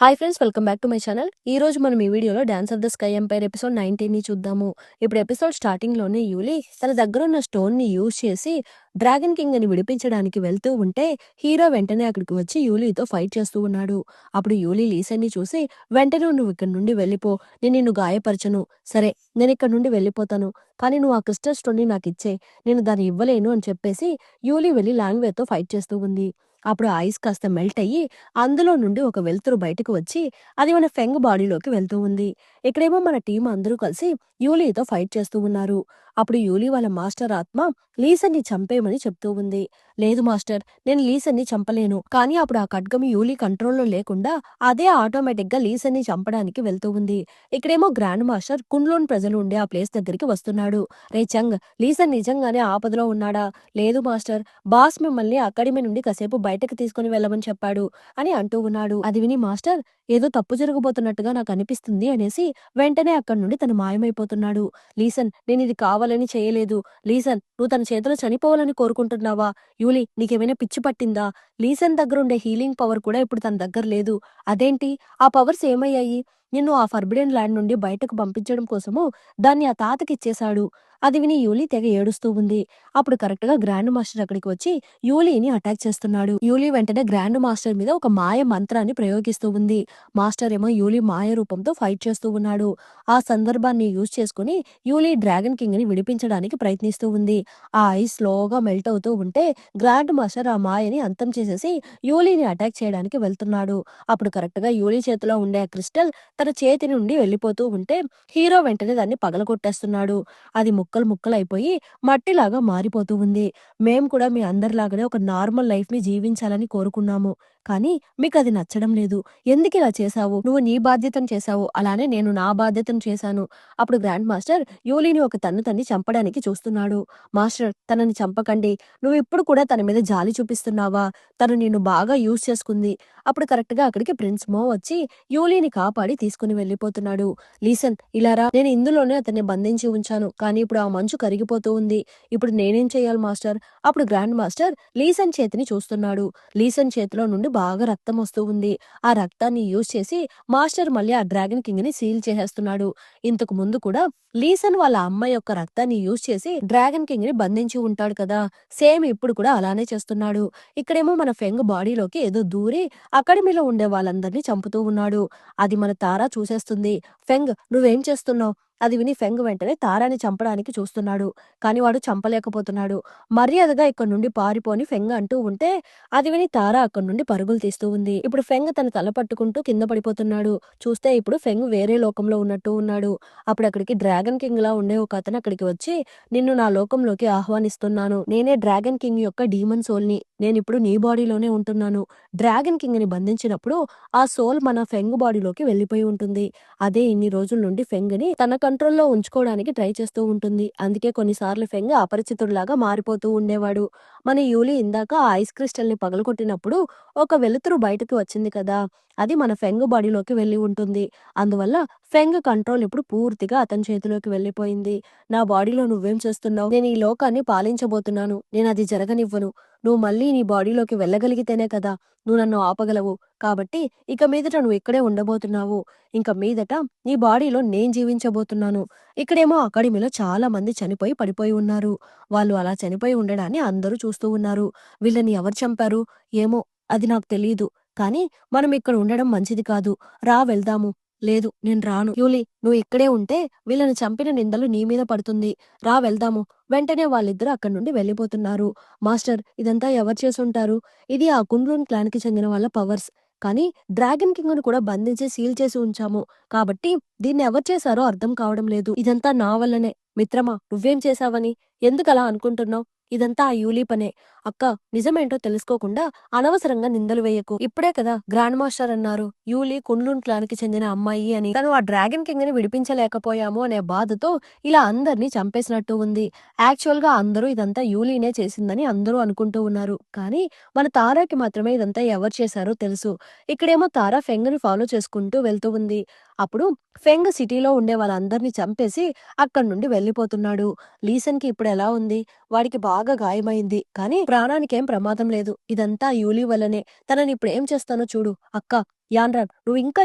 Hi friends, welcome back to my channel. ఈ రోజు మనం ఈ వీడియోలో Dance of the Sky Empire episode 19ని చూద్దాము. ఇప్పుడు ఎపిసోడ్ స్టార్టింగ్‌లోనే యూలీ తన దగ్గరున్న స్టోన్‌ని యూజ్ చేసి డ్రాగన్ కింగ్‌ని విడిపించడానికి వెళ్తూ ఉంటే హీరో వెంటనే అక్కడికి వచ్చి యూలీతో ఫైట్ చేస్తూ ఉన్నాడు. అప్పుడు యూలీ లీసన్ని చూసి వెంటనే "నువ్వు ఇక్కడి నుండి వెళ్ళిపో. నేను నిన్ను గాయపరచను. సరే, నేను ఇక్కడి నుండి వెళ్ళిపోతాను. కానీ నువ్వు ఆ క్రిస్టల్ స్టోన్‌ని నాకిచ్చేయి. నేను దాన్ని ఇవ్వలేను" అని చెప్పేసి యూలీ వెళ్లి లాంగ్వేర్‌తో ఫైట్ చేస్తూ ఉంది. అప్పుడు ఆ ఐస్ కాస్త మెల్ట్ అయ్యి అందులో నుండి ఒక వెలుతురు బయటకు వచ్చి అది మన ఫెంగ్ బాడీలోకి వెళ్తూ ఉంది. ఇక్కడేమో మన టీం అందరూ కలిసి యూలీతో ఫైట్ చేస్తూ ఉన్నారు. అప్పుడు యూలీ వాళ్ళ మాస్టర్ ఆత్మ లీసన్ని చంపేయమని చెప్తూ ఉంది. లేదు మాస్టర్, నేను లీసన్ని చంపలేను. కానీ అప్పుడు ఆ ఖడ్గం యూలీ కంట్రోల్లో లేకుండా అదే ఆటోమేటిక్ గా లీసన్ని చంపడానికి వెళ్తూ ఉంది. ఇక్కడేమో గ్రాండ్ మాస్టర్ కుండ్లోని ప్రజలు ఉండే ఆ ప్లేస్ దగ్గరికి వస్తున్నాడు. రే చంగ్, లీసన్ నిజంగానే ఆపదలో ఉన్నాడా? లేదు మాస్టర్, బాస్ మిమ్మల్ని అకాడమీ నుండి కాసేపు బయటకు తీసుకుని వెళ్ళమని చెప్పాడు అని అంటూ ఉన్నాడు. అది విని మాస్టర్ ఏదో తప్పు జరగబోతున్నట్టుగా నాకు అనిపిస్తుంది అనేసి వెంటనే అక్కడి నుండి తను మాయమైపోతున్నాడు. లీసన్, నేను ఇది కావాలని చేయలేదు. లీసన్, నువ్వు తన చేతిలో చనిపోవాలని కోరుకుంటున్నావా? యూలీ, నీకేమైనా పిచ్చి పట్టిందా? లీసన్ దగ్గర ఉండే హీలింగ్ పవర్ కూడా ఇప్పుడు తన దగ్గర లేదు. అదేంటి, ఆ పవర్స్ ఏమయ్యాయి? నిన్ను ఆ ఫర్బిడెన్ ల్యాండ్ నుండి బయటకు పంపించడం కోసము దాన్ని ఆ తాతకిచ్చేశాడు. అది విని యూలీ తెగ ఏడుస్తూ ఉంది. అప్పుడు కరెక్ట్ గా గ్రాండ్ మాస్టర్ అక్కడికి వచ్చి యూలీని అటాక్ చేస్తున్నాడు. యూలీ వెంటనే గ్రాండ్ మాస్టర్ మీద ఒక మాయ మంత్రాన్ని ప్రయోగిస్తూ ఉంది. మాస్టర్ ఏమో యూలీ మాయ రూపంతో ఫైట్ చేస్తూ ఉన్నాడు. ఆ సందర్భాన్ని యూజ్ చేసుకుని యూలీ డ్రాగన్ కింగ్ ని విడిపించడానికి ప్రయత్నిస్తూ ఉంది. ఆ ఐస్ స్లోగా మెల్ట్ అవుతూ ఉంటే గ్రాండ్ మాస్టర్ ఆ మాయని అంతం చేసేసి యూలీని అటాక్ చేయడానికి వెళ్తున్నాడు. అప్పుడు కరెక్ట్ గా యూలీ చేతిలో ఉండే ఆ క్రిస్టల్ తన చేతి నుండి వెళ్ళిపోతూ ఉంటే హీరో వెంటనే దాన్ని పగలగొట్టేస్తున్నాడు. అది ముక్కలు ముక్కలు అయిపోయి మట్టిలాగా మారిపోతూ ఉంది. మేము కూడా మీ అందరిలాగానే ఒక నార్మల్ లైఫ్‌ని జీవించాలని కోరుకున్నాము. కానీ మీకది నచ్చడం లేదు. ఎందుకిలా చేశావు? నువ్వు నీ బాధ్యతను చేశావు. అలానే నేను నా బాధ్యతను చేశాను. అప్పుడు గ్రాండ్ మాస్టర్ యూలీని ఒక తన్ను తన్ని చంపడానికి చూస్తున్నాడు. మాస్టర్, తనని చంపకండి. నువ్విప్పుడు కూడా తన మీద జాలి చూపిస్తున్నావా? తను నిన్ను బాగా యూజ్ చేసుకుంది. అప్పుడు కరెక్ట్‌గా అక్కడికి ప్రిన్స్ మో వచ్చి యూలీని కాపాడి తీసుకొని వెళ్ళిపోతున్నాడు. లీసన్, ఇలా రా. నేను ఇందులోనే అతన్ని బంధించి ఉంచాను. కానీ ఇప్పుడు ఆ మంచు కరిగిపోతూ ఉంది. ఇప్పుడు నేనేం చేయాలి మాస్టర్? అప్పుడు గ్రాండ్ మాస్టర్ లీసన్ చేతిని చూస్తున్నాడు. లీసన్ చేతిలో నుండి బాగా రక్తం వస్తూ ఉంది. ఆ రక్తాన్ని యూజ్ చేసి మాస్టర్ మళ్ళీ ఆ డ్రాగన్ కింగ్ ని సీల్ చేసేస్తున్నాడు. ఇంతకు ముందు కూడా లీసన్ వాళ్ళ అమ్మ యొక్క రక్తాన్ని యూజ్ చేసి డ్రాగన్ కింగ్ ని బంధించి ఉంటాడు కదా, సేమ్ ఇప్పుడు కూడా అలానే చేస్తున్నాడు. ఇక్కడేమో మన ఫెంగ్ బాడీలోకి ఏదో దూరి అకాడమీలో ఉండే వాళ్ళందరినీ చంపుతూ ఉన్నాడు. అది మన తారా చూసేస్తుంది. ఫెంగ్, నువ్వేం చేస్తున్నావు? అది విని ఫెంగ్ వెంటనే తారాని చంపడానికి చూస్తున్నాడు. కానీ వాడు చంపలేకపోతున్నాడు. మర్యాదగా ఇక్కడి నుండి పారిపోని ఫెంగ్ అంటూ ఉంటే అది విని తారా అక్కడి నుండి పరుగులు తీస్తూ ఉంది. ఇప్పుడు ఫెంగ్ తన తల పట్టుకుంటూ కింద పడిపోతున్నాడు. చూస్తే ఇప్పుడు ఫెంగ్ వేరే లోకంలో ఉన్నట్టు ఉన్నాడు. అప్పుడు అక్కడికి డ్రాగన్ కింగ్ లా ఉండే ఒక అతను అక్కడికి వచ్చి, నిన్ను నా లోకంలోకి ఆహ్వానిస్తున్నాను. నేనే డ్రాగన్ కింగ్ యొక్క డీమన్ సోల్ని. నేనిప్పుడు నీ బాడీలోనే ఉంటున్నాను. డ్రాగన్ కింగ్ ని బంధించినప్పుడు ఆ సోల్ మన ఫెంగ్ బాడీలోకి వెళ్ళిపోయి ఉంటుంది. అదే ఇన్ని రోజుల నుండి ఫెంగ్‌ని తన కంట్రోల్‌లో ఉంచుకోవడానికి ట్రై చేస్తూ ఉంటుంది. అందుకే కొన్నిసార్లు ఫెంగ్ అపరిచితుడిలాగా మారిపోతూ ఉండేవాడు. మన యూలీ ఇందాక ఆ ఐస్ క్రిస్టల్‌ని పగలగొట్టినప్పుడు ఒక వెలుతురు బయటకు వచ్చింది కదా, అది మన ఫెంగ్ బాడీలోకి వెళ్ళి ఉంటుంది. అందువల్ల ఫెంగ్ కంట్రోల్ ఇప్పుడు పూర్తిగా అతని చేతిలోకి వెళ్ళిపోయింది. నా బాడీలో నువ్వేం చేస్తున్నావు? నేను ఈ లోకాన్ని పాలించబోతున్నాను. నేనది జరగనివ్వను. నువ్వు మళ్ళీ నీ బాడీలోకి వెళ్ళగలిగితేనే కదా నువ్వు నన్ను ఆపగలవు. కాబట్టి ఇక మీదట నువ్వు ఇక్కడే ఉండబోతున్నావు. ఇంక మీదట నీ బాడీలో నేను జీవించబోతున్నాను. ఇక్కడేమో అకాడమీలో చాలా మంది చనిపోయి పడిపోయి ఉన్నారు. వాళ్ళు అలా చనిపోయి ఉండడాన్ని అందరూ చూస్తూ ఉన్నారు. వీళ్ళని ఎవరు చంపారు? ఏమో, అది నాకు తెలీదు. కానీ మనం ఇక్కడ ఉండడం మంచిది కాదు. రా వెళ్దాము. లేదు, నేను రాను. యూలీ, నువ్వు ఇక్కడే ఉంటే వీళ్ళని చంపిన నిందలు నీ మీద పడుతుంది. రా వెళ్దాము. వెంటనే వాళ్ళిద్దరూ అక్కడి నుండి వెళ్ళిపోతున్నారు. మాస్టర్, ఇదంతా ఎవరు చేసుంటారు? ఇది ఆ కుండ్లూన్ క్లాన్‌కి చెందిన వాళ్ళ పవర్స్. కానీ డ్రాగన్ కింగ్‌ని కూడా బంధించి సీల్ చేసి ఉంచాము. కాబట్టి దీన్ని ఎవరు చేశారో అర్థం కావడం లేదు. ఇదంతా నా వల్లనే. మిత్రమా, నువ్వేం చేశావని? ఎందుకలా అనుకుంటున్నావు? ఇదంతా ఆ యూలీ పనే. అక్క, నిజమేంటో తెలుసుకోకుండా అనవసరంగా నిందలు వేయకు. ఇప్పుడే కదా గ్రాండ్ మాస్టర్ అన్నారు యూలీ కుండ్లూన్ క్లాన్‌కి చెందిన అమ్మాయి అని. తను ఆ డ్రాగన్ కింగ్‌ని విడిపించలేకపోయాము అనే బాధతో ఇలా అందరిని చంపేసినట్టు ఉంది. యాక్చువల్‌గా అందరూ ఇదంతా యూలీనే చేసిందని అందరూ అనుకుంటూ ఉన్నారు. కానీ మన తారాకి మాత్రమే ఇదంతా ఎవరు చేశారో తెలుసు. ఇక్కడేమో తారా ఫెంగ్‌ని ఫాలో చేసుకుంటూ వెళ్తూ ఉంది. అప్పుడు ఫెంగ్ సిటీలో ఉండే వాళ్ళందరినీ చంపేసి అక్కడి నుండి వెళ్ళిపోతున్నాడు. లీసన్‌కి ఇప్పుడెలా ఉంది? వాడికి బాగా గాయమైంది. కానీ ప్రాణానికేం ప్రమాదం లేదు. ఇదంతా యూలీ వల్లనే. తననిప్పుడేం చేస్తానో చూడు. అక్కా, యాన్రాన్, నువ్వింకా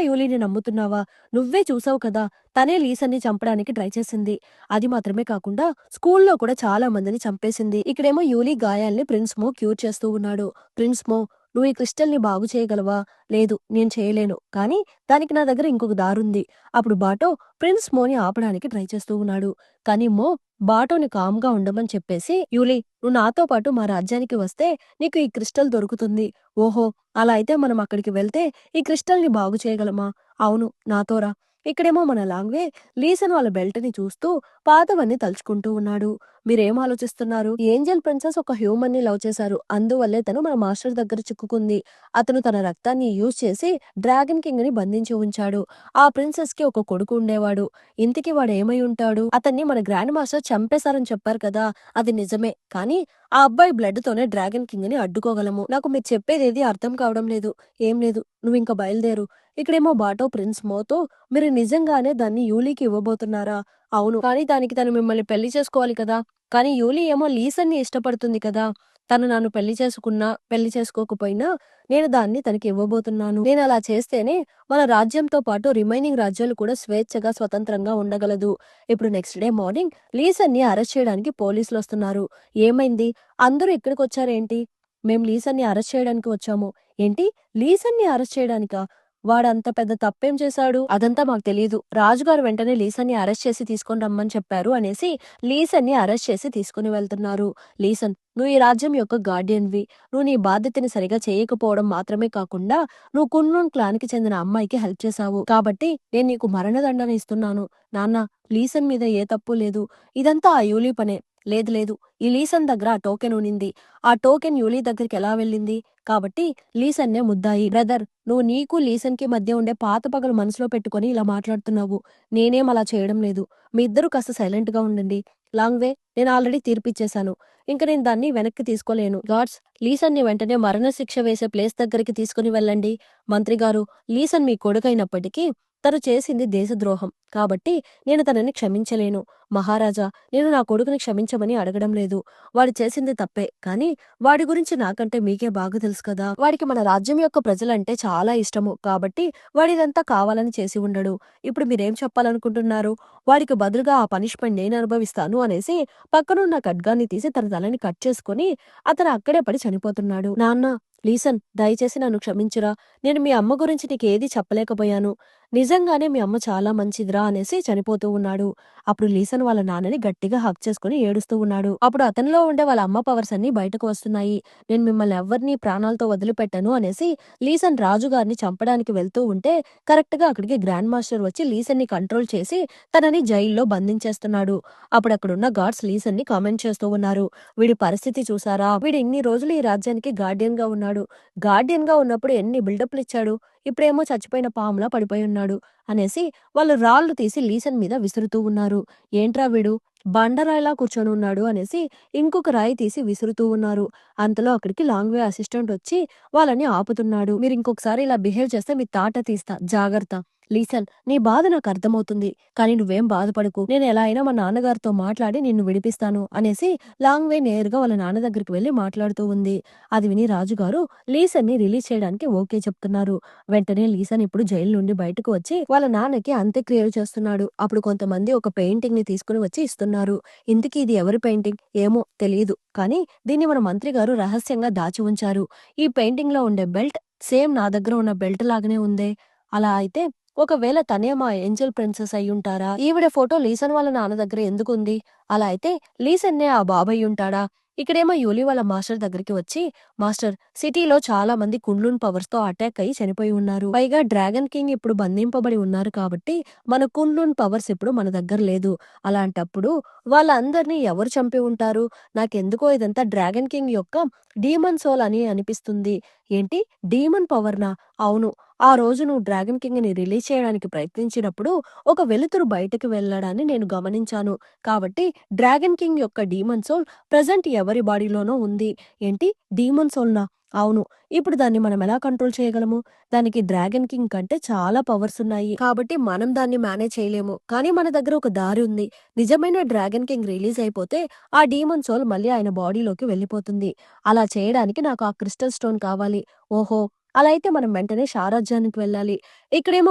యూలీని నమ్ముతున్నావా? నువ్వే చూసావు కదా! తనే లీసన్‌ని చంపడానికి ట్రై చేసింది. అది మాత్రమే కాకుండా స్కూల్లో కూడా చాలా మందిని చంపేసింది. ఇక్కడేమో యూలీ గాయాల్ని ప్రిన్స్‌మో క్యూర్ చేస్తూ ఉన్నాడు. ప్రిన్స్‌మో, నువ్వు ఈ క్రిస్టల్‌ని బాగు చేయగలవా? లేదు, నేను చేయలేను. కానీ దానికి నా దగ్గర ఇంకొక దారుంది. అప్పుడు బాటో ప్రిన్స్ మోని ఆపడానికి ట్రై చేస్తూ ఉన్నాడు. కానీ మో బాటోని కామ్‌గా ఉండమని చెప్పేసి, యూలీ, నువ్వు నాతో పాటు మా రాజ్యానికి వస్తే నీకు ఈ క్రిస్టల్ దొరుకుతుంది. ఓహో! అలా అయితే మనం అక్కడికి వెళ్తే ఈ క్రిస్టల్‌ని బాగు చేయగలమా? అవును, నాతో రా. ఇక్కడేమో మన లాంగ్వే లీసన్ వాళ్ళ బెల్ట్‌ని చూస్తూ పాతవన్నీ తలుచుకుంటూ ఉన్నాడు. మీరేం ఆలోచిస్తున్నారు? ఏంజెల్ ప్రిన్సెస్ ఒక హ్యూమన్‌ని లవ్ చేశారు. అందువల్లే తను మన మాస్టర్ దగ్గర చిక్కుకుంది. అతను తన రక్తాన్ని యూజ్ చేసి డ్రాగన్ కింగ్‌ని బంధించి ఉంచాడు. ఆ ప్రిన్సెస్‌కి ఒక కొడుకు ఉండేవాడు. ఇంతకీ వాడేమై ఉంటాడు? అతన్ని మన గ్రాండ్ మాస్టర్ చంపేశారని చెప్పారు కదా! అది నిజమే. కానీ ఆ అబ్బాయి బ్లడ్‌తోనే డ్రాగన్ కింగ్‌ని అడ్డుకోగలము. నాకు మీరు చెప్పేదేది అర్థం కావడం లేదు. ఏం లేదు. నువ్వింక బయలుదేరు. ఇక్కడేమో బాటో ప్రిన్స్ మోతో మీరు నిజంగానే దాన్ని యూలీకి ఇవ్వబోతున్నారా? అవును. కానీ దానికి తను మిమ్మల్ని పెళ్లి చేసుకోవాలి కదా! కానీ యూలీ ఏమో లీసన్‌ని ఇష్టపడుతుంది కదా! తను నన్ను పెళ్లి చేసుకున్నా, పెళ్లి చేసుకోకపోయినా నేను దాన్ని తనకి ఇవ్వబోతున్నాను. నేనలా చేస్తేనే మన రాజ్యంతో పాటు రిమైనింగ్ రాజ్యాలు కూడా స్వేచ్ఛగా, స్వతంత్రంగా ఉండగలదు. ఇప్పుడు నెక్స్ట్ డే మార్నింగ్ లీసన్‌ని అరెస్ట్ చేయడానికి పోలీసులొస్తున్నారు. ఏమైంది? అందరూ ఇక్కడికొచ్చారేంటి? మేం లీసన్‌ని అరెస్ట్ చేయడానికి వచ్చాము. ఏంటి? లీసన్‌ని అరెస్ట్ చేయడానికా? వాడంత పెద్ద తప్పేం చేశాడు? అదంతా మాకు తెలీదు. రాజుగారు వెంటనే లీసన్‌ని అరెస్ట్ చేసి తీసుకొని రమ్మని చెప్పారు అనేసి లీసన్‌ని అరెస్ట్ చేసి తీసుకొని వెళ్తున్నారు. లీసన్, నువ్వు ఈ రాజ్యం యొక్క గార్డియన్‌వి. నువ్వు నీ బాధ్యతని సరిగా చేయకపోవడం మాత్రమే కాకుండా నువ్వు కున్లున్ క్లాన్‌కి చెందిన అమ్మాయికి హెల్ప్ చేశావు. కాబట్టి నేను నీకు మరణదండన ఇస్తున్నాను. నాన్న, లీసన్ మీద ఏ తప్పు లేదు. ఇదంతా ఆ యూలీ పనే. లేదు లేదు. ఈ లీసన్ దగ్గర ఆ టోకెన్ ఉనింది. ఆ టోకెన్ యూలీ దగ్గరికి ఎలా వెళ్ళింది? కాబట్టి లీసన్నే ముద్దాయి. బ్రదర్, నువ్వు నీకు లీసన్‌కి మధ్య ఉండే పాత పగలు మనసులో పెట్టుకొని ఇలా మాట్లాడుతున్నావు. నేనేం అలా చేయడం లేదు. మీ ఇద్దరూ కాస్త సైలెంట్‌గా ఉండండి. లాంగ్‌వే, నేను ఆల్రెడీ తీర్పిచ్చేశాను. ఇంక నేను దాన్ని వెనక్కి తీసుకోలేను. గార్డ్స్, లీసన్‌ని వెంటనే మరణశిక్ష వేసే ప్లేస్ దగ్గరికి తీసుకొని వెళ్ళండి. మంత్రి గారు, లీసన్ మీ కొడుకైనప్పటికీ తను చేసింది దేశద్రోహం. కాబట్టి నేను తనని క్షమించలేను. మహారాజా, నేను నా కొడుకుని క్షమించమని అడగడం లేదు. వాడు చేసింది తప్పే. కానీ వాడి గురించి నాకంటే మీకే బాగా తెలుసు కదా! వాడికి మన రాజ్యం యొక్క ప్రజలంటే చాలా ఇష్టము. కాబట్టి వాడిదంతా కావాలని చేసి ఉండడు. ఇప్పుడు మీరేం చెప్పాలనుకుంటున్నారు? వాడికి బదులుగా ఆ పనిష్మెంట్ నేను అనుభవిస్తాను అనేసి పక్కనున్న ఖడ్గాన్ని తీసి తన తలని కట్ చేసుకొని అతను అక్కడే పడి చనిపోతున్నాడు. నాన్న, లీసన్, దయచేసి నన్ను క్షమించురా. నేను మీ అమ్మ గురించి నీకేదీ చెప్పలేకపోయాను. నిజంగానే మీ అమ్మ చాలా మంచిదిరా అనేసి చనిపోతూ ఉన్నాడు. అప్పుడు లీసన్ వాళ్ళ నాన్నని గట్టిగా హగ్ చేసుకొని ఏడుస్తూ ఉన్నాడు. అప్పుడు అతనిలో ఉండే వాళ్ళ అమ్మ పవర్స్ అన్నీ బయటకు వస్తున్నాయి. నేను మిమ్మల్ని ఎవ్వరిని ప్రాణాలతో వదిలిపెట్టను అనేసి లీసన్ రాజుగారిని చంపడానికి వెళ్తూ ఉంటే కరెక్ట్‌గా అక్కడికి గ్రాండ్ మాస్టర్ వచ్చి లీసన్‌ని కంట్రోల్ చేసి తనని జైల్లో బంధించేస్తున్నాడు. అప్పుడు అక్కడున్న గార్డ్స్ లీసన్‌ని కామెంట్ చేస్తూ ఉన్నారు. వీడి పరిస్థితి చూసారా? వీడు ఇన్ని రోజులు ఈ రాజ్యానికి గార్డియన్‌గా ఉన్నాడు. గార్డియన్‌గా ఉన్నప్పుడు ఎన్ని బిల్డప్‌లు ఇచ్చాడు. ఇప్పుడేమో చచ్చిపోయిన పాములా పడిపోయి ఉన్నాడు అనేసి వాళ్ళు రాళ్ళు తీసి లీసన్ మీద విసురుతూ ఉన్నారు. ఏంట్రా వీడు బండరాయిలా కూర్చొని ఉన్నాడు అనేసి ఇంకొక రాయి తీసి విసురుతూ ఉన్నారు. అంతలో అక్కడికి లాంగ్వే అసిస్టెంట్ వచ్చి వాళ్ళని ఆపుతున్నాడు. మీరు ఇంకొకసారి ఇలా బిహేవ్ చేస్తే మీ తాట తీస్తా, జాగ్రత్త. లీసన్, నీ బాధ నాకు అర్థమవుతుంది. కానీ నువ్వేం బాధపడకు. నేను ఎలా అయినా మా నాన్నగారితో మాట్లాడి నిన్ను విడిపిస్తాను అనేసి లాంగ్వే నేరుగా వాళ్ళ నాన్న దగ్గరికి వెళ్లి మాట్లాడుతూ ఉంది. అది విని రాజుగారు లీసన్ని రిలీజ్ చేయడానికి ఓకే చెప్తున్నారు. వెంటనే లీసన్ ఇప్పుడు జైలు నుండి బయటకు వచ్చి వాళ్ళ నాన్నకి అంత్యక్రియలు చేస్తున్నాడు. అప్పుడు కొంతమంది ఒక పెయింటింగ్ ని తీసుకుని వచ్చి ఇస్తున్నారు. ఇంతకీ ఇది ఎవరి పెయింటింగ్? ఏమో తెలీదు. కానీ దీన్ని మన మంత్రి గారు రహస్యంగా దాచి ఉంచారు. ఈ పెయింటింగ్ లో ఉండే బెల్ట్ సేమ్ నా దగ్గర ఉన్న బెల్ట్ లాగానే ఉందే. అలా అయితే ఒకవేళ తనే మా ఏంజెల్ ప్రిన్సెస్ అయ్యుంటారా? ఈవిడ ఫోటో లీసన్ వాళ్ళ నాన్న దగ్గర ఎందుకుంది? అలా అయితే లీసన్నే ఆ బాబయ్యుంటాడా? ఇక్కడేమో యూలీ వాళ్ళ మాస్టర్ దగ్గరికి వచ్చి, మాస్టర్, సిటీలో చాలా మంది కుండ్లూన్ పవర్స్ తో అటాక్ అయ్యి చనిపోయి ఉన్నారు. పైగా డ్రాగన్ కింగ్ ఇప్పుడు బంధింపబడి ఉన్నారు కాబట్టి మన కుండ్లూన్ పవర్స్ ఇప్పుడు మన దగ్గర లేదు. అలాంటప్పుడు వాళ్ళందరినీ ఎవరు చంపి ఉంటారు? నాకెందుకో ఇదంతా డ్రాగన్ కింగ్ యొక్క డీమన్ సోల్ అని అనిపిస్తుంది. ఏంటి? డీమన్ పవర్‌నా? అవును. ఆ రోజు నువ్వు డ్రాగన్ కింగ్‌ని రిలీజ్ చేయడానికి ప్రయత్నించినప్పుడు ఒక వెలుతురు బయటకు వెళ్ళడాన్ని నేను గమనించాను. కాబట్టి డ్రాగన్ కింగ్ యొక్క డీమన్ సోల్ ప్రెజెంట్ ఎవరి బాడీలోనో ఉంది. ఏంటి? డీమన్ సోల్‌నా? అవును. ఇప్పుడు దాన్ని మనం ఎలా కంట్రోల్ చేయగలము? దానికి డ్రాగన్ కింగ్ కంటే చాలా పవర్స్ ఉన్నాయి. కాబట్టి మనం దాన్ని మేనేజ్ చేయలేము. కానీ మన దగ్గర ఒక దారి ఉంది. నిజమైన డ్రాగన్ కింగ్ రిలీజ్ అయిపోతే ఆ డీమన్ సోల్ మళ్ళీ ఆయన బాడీలోకి వెళ్ళిపోతుంది. అలా చేయడానికి నాకు ఆ క్రిస్టల్ స్టోన్ కావాలి. ఓహో! అలా అయితే మనం వెంటనే షారాజ్యానికి వెళ్ళాలి. ఇక్కడేమో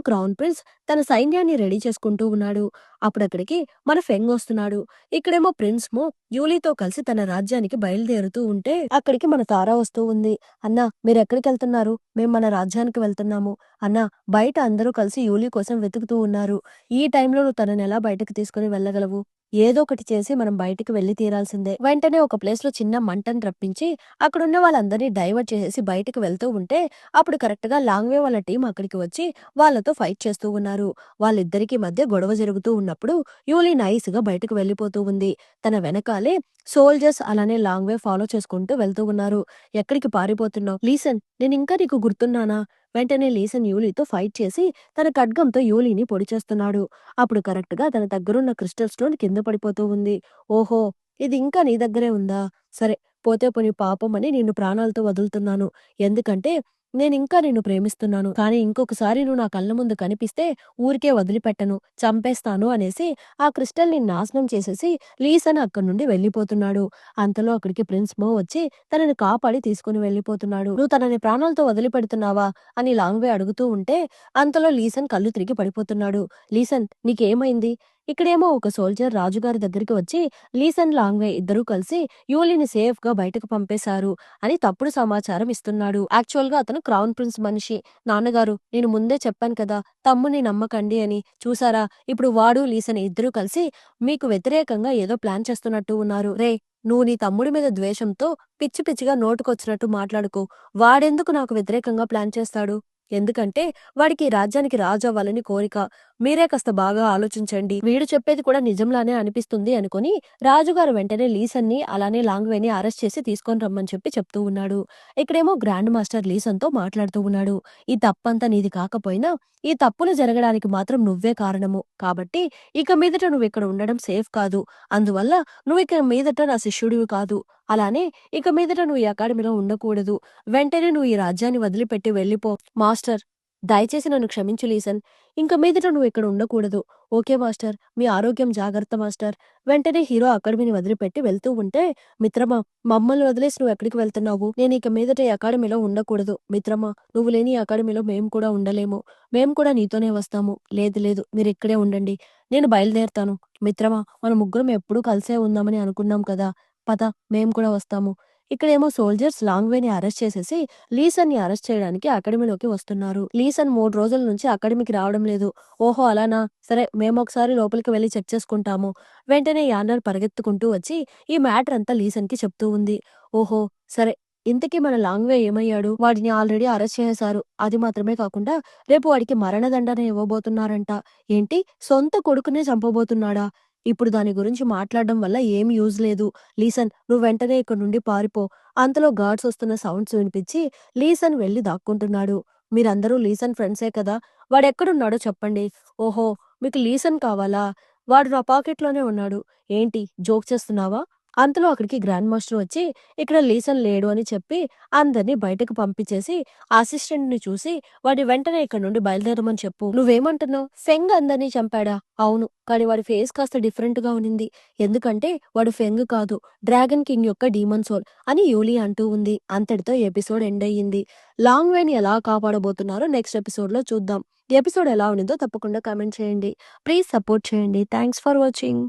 క్రౌన్ ప్రిన్స్ తన సైన్యాన్ని రెడీ చేసుకుంటూ ఉన్నాడు. అప్పుడక్కడికి మన ఫెంగ్ వస్తున్నాడు. ఇక్కడేమో ప్రిన్స్ మో యూలీతో కలిసి తన రాజ్యానికి బయలుదేరుతూ ఉంటే అక్కడికి మన తారా వస్తూ ఉంది. అన్నా మీరెక్కడికెళ్తున్నారు? మేము మన రాజ్యానికి వెళ్తున్నాము. అన్నా బయట అందరూ కలిసి యూలీ కోసం వెతుకుతూ ఉన్నారు. ఈ టైంలో నువ్వు తననెలా బయటకి తీసుకొని వెళ్ళగలవు? ఏదో ఒకటి చేసి మనం బయటికి వెళ్లి తీరాల్సిందే. వెంటనే ఒక ప్లేస్‌లో చిన్న మంటను రప్పించి అక్కడున్న వాళ్ళందరినీ డైవర్ట్ చేసేసి బయటికి వెళ్తూ ఉంటే అప్పుడు కరెక్ట్‌గా లాంగ్‌వే వాళ్ళ టీమ్ అక్కడికి వచ్చి వాళ్ళతో ఫైట్ చేస్తూ ఉన్నారు. వాళ్ళిద్దరికీ మధ్య గొడవ జరుగుతూ ఉన్నప్పుడు యూలీ నైస్‌గా బయటకు వెళ్ళిపోతూ ఉంది. తన వెనకాలే సోల్జర్స్ అలానే లాంగ్‌వే ఫాలో చేసుకుంటూ వెళ్తూ ఉన్నారు. ఎక్కడికి పారిపోతున్నావు? లీసన్ నేనింకా నీకు గుర్తున్నానా? వెంటనే లీసన్ యూలీతో ఫైట్ చేసి తన ఖడ్గంతో యూలీని పొడి చేస్తున్నాడు. అప్పుడు కరెక్ట్‌గా తన దగ్గరున్న క్రిస్టల్ స్టోన్ కింద పడిపోతూ ఉంది. ఓహో! ఇది ఇంకా నీ దగ్గరే ఉందా? సరే పోతే పోనీ పాపం అని నిన్ను ప్రాణాలతో వదులుతున్నాను. ఎందుకంటే నేనింకా నిన్ను ప్రేమిస్తున్నాను. కానీ ఇంకొకసారి నువ్వు నా కళ్ళ ముందు కనిపిస్తే ఊరికే వదిలిపెట్టను. చంపేస్తాను అనేసి ఆ క్రిస్టల్‌ని నాశనం చేసేసి లీసన్ అక్కడి నుండి వెళ్ళిపోతున్నాడు. అంతలో అక్కడికి ప్రిన్స్ మో వచ్చి తనని కాపాడి తీసుకొని వెళ్ళిపోతున్నాడు. "నువ్వు తనని ప్రాణాలతో వదిలిపెడుతున్నావా?" అని లాంగ్‌వే అడుగుతూ ఉంటే అంతలో లీసన్ కళ్ళు తిరిగి పడిపోతున్నాడు. "లీసన్ నీకేమైంది?" ఇక్కడేమో ఒక సోల్జర్ రాజుగారి దగ్గరికి వచ్చి లీసన్ లాంగ్‌వే ఇద్దరూ కలిసి యూలీని సేఫ్‌గా బయటకు పంపేశారు అని తప్పుడు సమాచారం ఇస్తున్నాడు. యాక్చువల్‌గా అతను క్రౌన్ ప్రిన్స్ మనిషి. నాన్నగారు నేను ముందే చెప్పాను కదా! తమ్ముడిని నమ్మకండి అని. చూసారా ఇప్పుడు వాడు, లీసన్ ఇద్దరూ కలిసి మీకు వ్యతిరేకంగా ఏదో ప్లాన్ చేస్తున్నట్టు ఉన్నారు. రేయ్! నువ్వు నీ తమ్ముడి మీద ద్వేషంతో పిచ్చి పిచ్చిగా నోటికొచ్చినట్టు మాట్లాడకు. వాడెందుకు నాకు వ్యతిరేకంగా ప్లాన్ చేస్తాడు? ఎందుకంటే వాడికి ఈ రాజ్యానికి రాజు అవ్వాలని కోరిక. మీరే కాస్త బాగా ఆలోచించండి. వీడు చెప్పేది కూడా నిజంలానే అనిపిస్తుంది అనుకుని రాజుగారు వెంటనే లీసన్‌ని అలానే లాంగ్‌వేని అరెస్ట్ చేసి తీసుకొని రమ్మని చెప్పి చెప్తూ ఉన్నాడు. ఇక్కడేమో గ్రాండ్ మాస్టర్ లీసన్‌తో మాట్లాడుతూ ఉన్నాడు. "ఈ తప్పంతా నీది కాకపోయినా ఈ తప్పులు జరగడానికి మాత్రం నువ్వే కారణము. కాబట్టి ఇక మీదట నువ్విక్కడ ఉండడం సేఫ్ కాదు. అందువల్ల నువ్విక మీదట నా శిష్యుడివి కాదు. అలానే ఇక మీదట నువ్వు ఈ అకాడమీలో ఉండకూడదు. వెంటనే నువ్వు ఈ రాజ్యాన్ని వదిలిపెట్టి వెళ్ళిపో. మాస్టర్ దయచేసి నన్ను క్షమించు లీసన్. ఇంక మీదట నువ్విక్కడ ఉండకూడదు. Okay master. మీ ఆరోగ్యం జాగ్రత్త మాస్టర్. వెంటనే హీరో అకాడమీని వదిలిపెట్టి వెళ్తూ ఉంటే మిత్రమా మమ్మల్ని వదిలేసి నువ్వెక్కడికి వెళ్తున్నావు? నేనిక మీదట ఈ అకాడమీలో ఉండకూడదు. మిత్రమా నువ్వు లేని ఈ అకాడమీలో మేము కూడా ఉండలేము. మేము కూడా నీతోనే వస్తాము. లేదు లేదు మీరిక్కడే ఉండండి. నేను బయలుదేరతాను. మిత్రమా మన ముగ్గురం ఎప్పుడూ కలిసే ఉందామని అనుకున్నాం కదా! పద మేము కూడా వస్తాము. ఇక్కడేమో సోల్జర్స్ లాంగ్‌వేని అరెస్ట్ చేసేసి లీసన్‌ని అరెస్ట్ చేయడానికి అకాడమీలోకి వస్తున్నారు. లీసన్ 3 రోజుల నుంచి అకాడమీకి రావడం లేదు. ఓహో! అలానా? సరే మేమొకసారి లోపలికి వెళ్లి చెక్ చేసుకుంటాము. వెంటనే యాన్నర్ పరిగెత్తుకుంటూ వచ్చి ఈ మ్యాటర్ అంతా లీసన్‌కి చెప్తూ ఉంది. ఓహో! సరే ఇంతకీ మన లాంగ్‌వే ఏమయ్యాడు? వాడిని ఆల్రెడీ అరెస్ట్ చేసేశారు. అది మాత్రమే కాకుండా రేపు వాడికి మరణదండన ఇవ్వబోతున్నారంట. ఏంటి? సొంత కొడుకునే చంపబోతున్నాడా? ఇప్పుడు దాని గురించి మాట్లాడడం వల్ల ఏం యూజ్ లేదు. లీసన్ నువ్వు వెంటనే ఇక్కడి నుండి పారిపో. అంతలో గార్డ్స్ వస్తున్న సౌండ్స్ వినిపించి లీసన్ వెళ్లి దాక్కుంటున్నాడు. మీరందరూ లీసన్ ఫ్రెండ్సే కదా! వాడెక్కడున్నాడో చెప్పండి. ఓహో! మీకు లీసన్ కావాలా? వాడు నా పాకెట్‌లోనే ఉన్నాడు. ఏంటి జోక్ చేస్తున్నావా? అంతలో అక్కడికి గ్రాండ్ మాస్టర్ వచ్చి ఇక్కడ లీసన్ లేడు అని చెప్పి అందరిని బయటకు పంపించేసి అసిస్టెంట్‌ని చూసి వాడిని వెంటనే ఇక్కడి నుండి బయలుదేరమని చెప్పు. నువ్వేమంటున్నావు? ఫెంగ్ అందరిని చంపాడా? అవును. కానీ వాడి ఫేస్ కాస్త డిఫరెంట్‌గా ఉండింది. ఎందుకంటే వాడు ఫెంగ్ కాదు. డ్రాగన్ కింగ్ యొక్క డీమన్ సోల్ అని యూలీ అంటూ ఉంది. అంతటితో ఎపిసోడ్ ఎండ్ అయ్యింది. లాంగ్ వేని ఎలా కాపాడబోతున్నారో నెక్స్ట్ ఎపిసోడ్‌లో చూద్దాం. ఈ ఎపిసోడ్ ఎలా ఉండిందో తప్పకుండా కామెంట్ చేయండి. ప్లీజ్ సపోర్ట్ చేయండి. Thanks for watching.